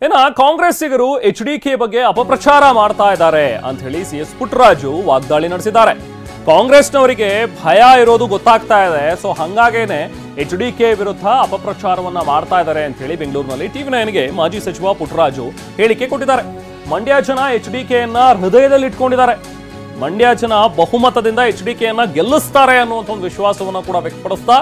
ಇನ್ನು ಕಾಂಗ್ರೆಸ್ಸಿಗರು ಎಚ್ಡಿಕೆ ಬಗ್ಗೆ ಅಪಪ್ರಚಾರ ಮಾಡ್ತಾ ಇದ್ದಾರೆ ಅಂತ ಹೇಳಿ ಸಿಎಸ್ ಪುಟ್ಟರಾಜು ವಾಗ್ದಾಳಿ ನಡೆಸಿದ್ದಾರೆ. ಕಾಂಗ್ರೆಸ್ನವರಿಗೆ ಭಯ ಇರೋದು ಗೊತ್ತಾಗ್ತಾ ಇದೆ, ಸೊ ಹಂಗಾಗೇನೆ ಎಚ್ಡಿಕೆ ವಿರುದ್ಧ ಅಪಪ್ರಚಾರವನ್ನ ಮಾಡ್ತಾ ಇದ್ದಾರೆ ಅಂತ ಹೇಳಿ ಬೆಂಗಳೂರಿನಲ್ಲಿ ಟಿವಿ9ಗೆ ಮಾಜಿ ಸಚಿವ ಪುಟ್ಟರಾಜು ಹೇಳಿಕೆ ಕೊಟ್ಟಿದ್ದಾರೆ. ಮಂಡ್ಯ ಜನ ಎಚ್ಡಿಕೆಯನ್ನ ಹೃದಯದಲ್ಲಿ ಇಟ್ಕೊಂಡಿದ್ದಾರೆ. ಮಂಡ್ಯ ಜನ ಬಹುಮತದಿಂದ ಎಚ್ಡಿಕೆಯನ್ನ ಗೆಲ್ಲಿಸ್ತಾರೆ ಅನ್ನುವಂಥ ಒಂದು ವಿಶ್ವಾಸವನ್ನ ಕೂಡ ವ್ಯಕ್ತಪಡಿಸ್ತಾ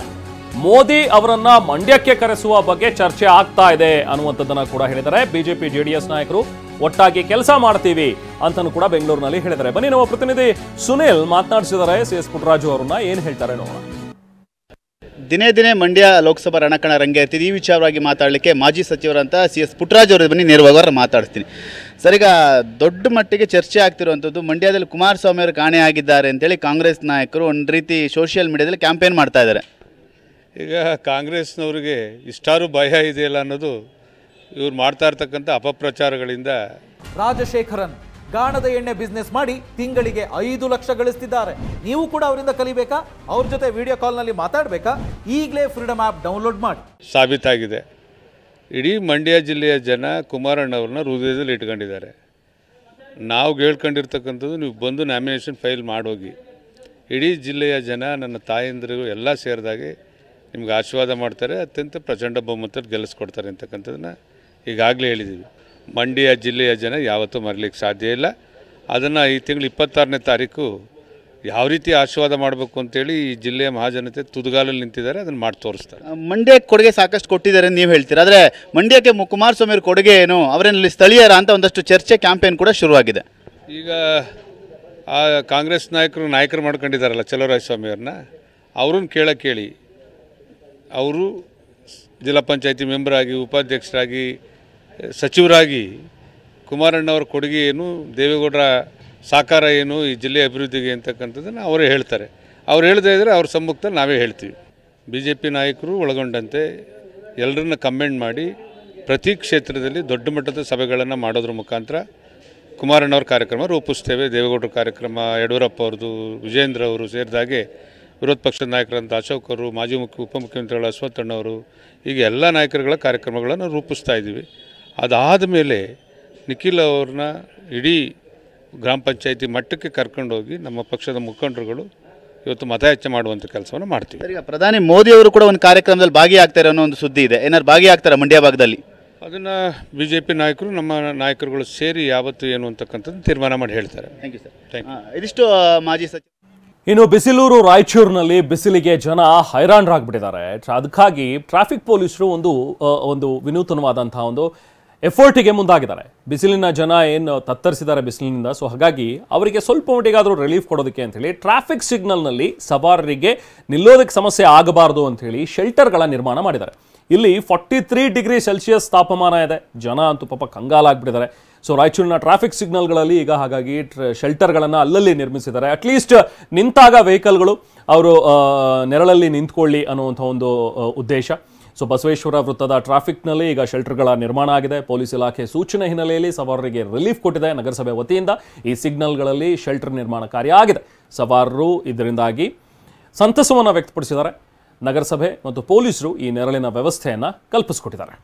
ಮೋದಿ ಅವರನ್ನ ಮಂಡ್ಯಕ್ಕೆ ಕರೆಸುವ ಬಗ್ಗೆ ಚರ್ಚೆ ಆಗ್ತಾ ಇದೆ ಅನ್ನುವಂಥದ್ದನ್ನ ಕೂಡ ಹೇಳಿದ್ದಾರೆ. ಬಿಜೆಪಿ ಜೆಡಿಎಸ್ ನಾಯಕರು ಒಟ್ಟಾಗಿ ಕೆಲಸ ಮಾಡ್ತೀವಿ ಅಂತನೂ ಕೂಡ ಬೆಂಗಳೂರಿನಲ್ಲಿ ಹೇಳಿದ್ದಾರೆ. ಬನ್ನಿ ನಮ್ಮ ಪ್ರತಿನಿಧಿ ಸುನಿಲ್ ಮಾತನಾಡಿಸಿದ್ದಾರೆ ಸಿಎಸ್ ಪುಟ್ಟರಾಜು ಅವರನ್ನ, ಏನ್ ಹೇಳ್ತಾರೆ ನೋಡೋಣ. ದಿನೇ ದಿನೇ ಮಂಡ್ಯ ಲೋಕಸಭಾ ರಣಕಣ ರಂಗೇರ್ತಿದೆ. ಈ ವಿಚಾರವಾಗಿ ಮಾತಾಡಲಿಕ್ಕೆ ಮಾಜಿ ಸಚಿವರಂತ ಸಿಎಸ್ ಪುಟ್ಟರಾಜು ಅವರು ಬನ್ನಿ ನೇರವಾಗಿ ಮಾತಾಡ್ತೀನಿ. ಸರ್, ಈಗ ದೊಡ್ಡ ಮಟ್ಟಿಗೆ ಚರ್ಚೆ ಆಗ್ತಿರುವಂಥದ್ದು ಮಂಡ್ಯದಲ್ಲಿ ಕುಮಾರಸ್ವಾಮಿ ಅವರು ಕಾಣೆಯಾಗಿದ್ದಾರೆ ಅಂತೇಳಿ ಕಾಂಗ್ರೆಸ್ ನಾಯಕರು ಒಂದು ರೀತಿ ಸೋಷಿಯಲ್ ಮೀಡಿಯಾದಲ್ಲಿ ಕ್ಯಾಂಪೇನ್ ಮಾಡ್ತಾ ಇದ್ದಾರೆ. ಈಗ ಕಾಂಗ್ರೆಸ್ನವ್ರಿಗೆ ಇಷ್ಟಾರು ಭಯ ಇದೆಯಲ್ಲ ಅನ್ನೋದು ಇವ್ರು ಮಾಡ್ತಾ ಇರ್ತಕ್ಕಂಥ ಅಪಪ್ರಚಾರಗಳಿಂದ. ರಾಜಶೇಖರನ್ ಗಾಣದ ಎಣ್ಣೆ ಬಿಸ್ನೆಸ್ ಮಾಡಿ ತಿಂಗಳಿಗೆ 5 ಲಕ್ಷ ಗಳಿಸ್ತಿದ್ದಾರೆ. ನೀವು ಕೂಡ ಅವರಿಂದ ಕಲಿಬೇಕಾ? ಅವ್ರ ಜೊತೆ ವಿಡಿಯೋ ಕಾಲ್ನಲ್ಲಿ ಮಾತಾಡಬೇಕಾ? ಈಗಲೇ ಫ್ರೀಡಮ್ ಆ್ಯಪ್ ಡೌನ್ಲೋಡ್ ಮಾಡಿ. ಸಾಬೀತಾಗಿದೆ. ಇಡೀ ಮಂಡ್ಯ ಜಿಲ್ಲೆಯ ಜನ ಕುಮಾರಣ್ಣವ್ರನ್ನ ಹೃದಯದಲ್ಲಿ ಇಟ್ಕೊಂಡಿದ್ದಾರೆ. ನಾವು ಹೇಳ್ಕೊಂಡಿರ್ತಕ್ಕಂಥದ್ದು ನೀವು ಬಂದು ನಾಮಿನೇಷನ್ ಫೈಲ್ ಮಾಡೋಗಿ. ಇಡೀ ಜಿಲ್ಲೆಯ ಜನ, ನನ್ನ ತಾಯಂದಿರು ಎಲ್ಲ ಸೇರಿದಾಗೆ ನಿಮ್ಗೆ ಆಶೀರ್ವಾದ ಮಾಡ್ತಾರೆ, ಅತ್ಯಂತ ಪ್ರಚಂಡ ಬಹುಮತದಲ್ಲಿ ಗೆಲ್ಲಿಸ್ಕೊಡ್ತಾರೆ ಅಂತಕ್ಕಂಥದ್ದನ್ನ ಈಗಾಗಲೇ ಹೇಳಿದ್ದೀವಿ. ಮಂಡ್ಯ ಜಿಲ್ಲೆಯ ಜನ ಯಾವತ್ತೂ ಮರಲಿಕ್ಕೆ ಸಾಧ್ಯ ಇಲ್ಲ. ಅದನ್ನು ಈ ತಿಂಗಳು 26ನೇ ತಾರೀಕು ಯಾವ ರೀತಿ ಆಶೀರ್ವಾದ ಮಾಡಬೇಕು ಅಂತೇಳಿ ಈ ಜಿಲ್ಲೆಯ ಮಹಾಜನತೆ ತುದಿಗಾಲಲ್ಲಿ ನಿಂತಿದ್ದಾರೆ, ಅದನ್ನು ಮಾಡಿ ತೋರಿಸ್ತಾರೆ. ಮಂಡ್ಯಕ್ಕೆ ಕೊಡುಗೆ ಸಾಕಷ್ಟು ಕೊಟ್ಟಿದ್ದಾರೆ ನೀವು ಹೇಳ್ತೀರಾ, ಆದರೆ ಮಂಡ್ಯಕ್ಕೆ ಕುಮಾರಸ್ವಾಮಿ ಅವ್ರ ಕೊಡುಗೆ ಏನು, ಅವರಲ್ಲಿ ಸ್ಥಳೀಯರ ಅಂತ ಒಂದಷ್ಟು ಚರ್ಚೆ ಕ್ಯಾಂಪೇನ್ ಕೂಡ ಶುರುವಾಗಿದೆ. ಈಗ ಆ ಕಾಂಗ್ರೆಸ್ ನಾಯಕರು ಮಾಡ್ಕೊಂಡಿದ್ದಾರಲ್ಲ ಚಲುವರಾಯಸ್ವಾಮಿ ಅವ್ರನ್ನ, ಅವ್ರನ್ನ ಕೇಳಿ ಅವರು ಜಿಲ್ಲಾ ಪಂಚಾಯತಿ ಮೆಂಬರಾಗಿ, ಉಪಾಧ್ಯಕ್ಷರಾಗಿ, ಸಚಿವರಾಗಿ ಕುಮಾರಣ್ಣವ್ರ ಕೊಡುಗೆ ಏನು, ದೇವೇಗೌಡರ ಸಾಕಾರ ಏನು ಈ ಜಿಲ್ಲೆಯ ಅಭಿವೃದ್ಧಿಗೆ ಅಂತಕ್ಕಂಥದ್ದನ್ನು ಅವರೇ ಹೇಳ್ತಾರೆ. ಅವ್ರು ಹೇಳದೇ ಇದ್ದರೆ ಅವ್ರ ಸಮ್ಮುಖದಲ್ಲಿ ನಾವೇ ಹೇಳ್ತೀವಿ. BJP ನಾಯಕರು ಒಳಗೊಂಡಂತೆ ಎಲ್ಲರನ್ನ ಕಮೆಂಟ್ ಮಾಡಿ ಪ್ರತಿ ಕ್ಷೇತ್ರದಲ್ಲಿ ದೊಡ್ಡ ಮಟ್ಟದ ಸಭೆಗಳನ್ನು ಮಾಡೋದ್ರ ಮುಖಾಂತರ ಕುಮಾರಣ್ಣವ್ರ ಕಾರ್ಯಕ್ರಮ ರೂಪಿಸ್ತೇವೆ. ದೇವೇಗೌಡರ ಕಾರ್ಯಕ್ರಮ, ಯಡಿಯೂರಪ್ಪ ಅವ್ರದ್ದು, ವಿಜೇಂದ್ರ ಅವರು ಸೇರಿದಾಗೆ ವಿರೋಧ ಪಕ್ಷದ ನಾಯಕರಂತ ಅಶೋಕ್ ಅವರು, ಮಾಜಿ ಉಪಮುಖ್ಯಮಂತ್ರಿಗಳ ಅಶ್ವತ್ಥಣ್ಣವರು, ಹೀಗೆ ಎಲ್ಲ ನಾಯಕರುಗಳ ಕಾರ್ಯಕ್ರಮಗಳನ್ನು ರೂಪಿಸ್ತಾ ಇದ್ದೀವಿ. ಅದಾದ ಮೇಲೆ ನಿಖಿಲ್ ಅವ್ರನ್ನ ಇಡೀ ಗ್ರಾಮ ಪಂಚಾಯತಿ ಮಟ್ಟಕ್ಕೆ ಕರ್ಕೊಂಡೋಗಿ ನಮ್ಮ ಪಕ್ಷದ ಮುಖಂಡರುಗಳು ಇವತ್ತು ಮತಯಾಚನೆ ಮಾಡುವಂಥ ಕೆಲಸವನ್ನು ಮಾಡ್ತೀವಿ. ಈಗ ಪ್ರಧಾನಿ ಮೋದಿ ಅವರು ಕೂಡ ಒಂದು ಕಾರ್ಯಕ್ರಮದಲ್ಲಿ ಭಾಗಿಯಾಗ್ತಾರೆ ಅನ್ನೋ ಒಂದು ಸುದ್ದಿ ಇದೆ. ಏನಾದ್ರು ಭಾಗಿಯಾಗ್ತಾರೆ ಮಂಡ್ಯ ಭಾಗದಲ್ಲಿ? ಅದನ್ನು BJP ನಾಯಕರು, ನಮ್ಮ ನಾಯಕರುಗಳು ಸೇರಿ ಯಾವತ್ತು ಏನು ಅಂತಕ್ಕಂಥದ್ದು ತೀರ್ಮಾನ ಮಾಡಿ ಹೇಳ್ತಾರೆ. Thank you sir. Thank you. ಇದಿಷ್ಟು ಮಾಜಿ ಸಚಿವ. ಇನ್ನು ಬಿಸಿಲೂರು ರಾಯಚೂರಿನಲ್ಲಿ ಬಿಸಿಲಿಗೆ ಜನ ಹೈರಾಣರಾಗ್ಬಿಟ್ಟಿದ್ದಾರೆ. ಅದಕ್ಕಾಗಿ ಟ್ರಾಫಿಕ್ ಪೊಲೀಸರು ಒಂದು ವಿನೂತನವಾದಂತಹ ಒಂದು ಎಫರ್ಟಿಗೆ ಮುಂದಾಗಿದ್ದಾರೆ. ಬಿಸಿಲಿನ ಜನ ಏನು ತತ್ತರಿಸಿದ್ದಾರೆ ಬಿಸಿಲಿನಿಂದ, ಸೊ ಹಾಗಾಗಿ ಅವರಿಗೆ ಸ್ವಲ್ಪ ಮಟ್ಟಿಗಾದರೂ ರಿಲೀಫ್ ಕೊಡೋದಕ್ಕೆ ಅಂತೇಳಿ ಟ್ರಾಫಿಕ್ ಸಿಗ್ನಲ್ನಲ್ಲಿ ಸವಾರರಿಗೆ ನಿಲ್ಲೋದಕ್ಕೆ ಸಮಸ್ಯೆ ಆಗಬಾರ್ದು ಅಂಥೇಳಿ ಶೆಲ್ಟರ್ಗಳ ನಿರ್ಮಾಣ ಮಾಡಿದ್ದಾರೆ. ಇಲ್ಲಿ 43 ಡಿಗ್ರಿ ಸೆಲ್ಸಿಯಸ್ ತಾಪಮಾನ ಇದೆ. ಜನ ಅಂತೂ ಪಾಪ ಕಂಗಾಲಾಗ್ಬಿಟ್ಟಿದ್ದಾರೆ. ಸೊ ರಾಯಚೂರಿನ ಟ್ರಾಫಿಕ್ ಸಿಗ್ನಲ್ಗಳಲ್ಲಿ ಈಗ ಹಾಗಾಗಿ ಶೆಲ್ಟರ್ಗಳನ್ನು ಅಲ್ಲಲ್ಲಿ ನಿರ್ಮಿಸಿದ್ದಾರೆ. ಅಟ್ಲೀಸ್ಟ್ ನಿಂತಾಗ ವೆಹಿಕಲ್ಗಳು ಅವರು ನೆರಳಲ್ಲಿ ನಿಂತ್ಕೊಳ್ಳಿ ಅನ್ನುವಂಥ ಒಂದು ಉದ್ದೇಶ. ಸೊ ಬಸವೇಶ್ವರ ವೃತ್ತದ ಟ್ರಾಫಿಕ್ನಲ್ಲಿ ಈಗ ಶೆಲ್ಟರ್ಗಳ ನಿರ್ಮಾಣ ಆಗಿದೆ. ಪೊಲೀಸ್ ಇಲಾಖೆ ಸೂಚನೆ ಹಿನ್ನೆಲೆಯಲ್ಲಿ ಸವಾರರಿಗೆ ರಿಲೀಫ್ ಕೊಟ್ಟಿದೆ. ನಗರಸಭೆ ವತಿಯಿಂದ ಈ ಸಿಗ್ನಲ್ಗಳಲ್ಲಿ ಶೆಲ್ಟರ್ ನಿರ್ಮಾಣ ಕಾರ್ಯ ಆಗಿದೆ. ಸವಾರರು ಇದರಿಂದಾಗಿ ಸಂತಸವನ್ನು ವ್ಯಕ್ತಪಡಿಸಿದ್ದಾರೆ. ನಗರಸಭೆ ಮತ್ತು ಪೊಲೀಸರು ಈ ನೆರಳಿನ ವ್ಯವಸ್ಥೆಯನ್ನು ಕಲ್ಪಿಸಿಕೊಟ್ಟಿದ್ದಾರೆ.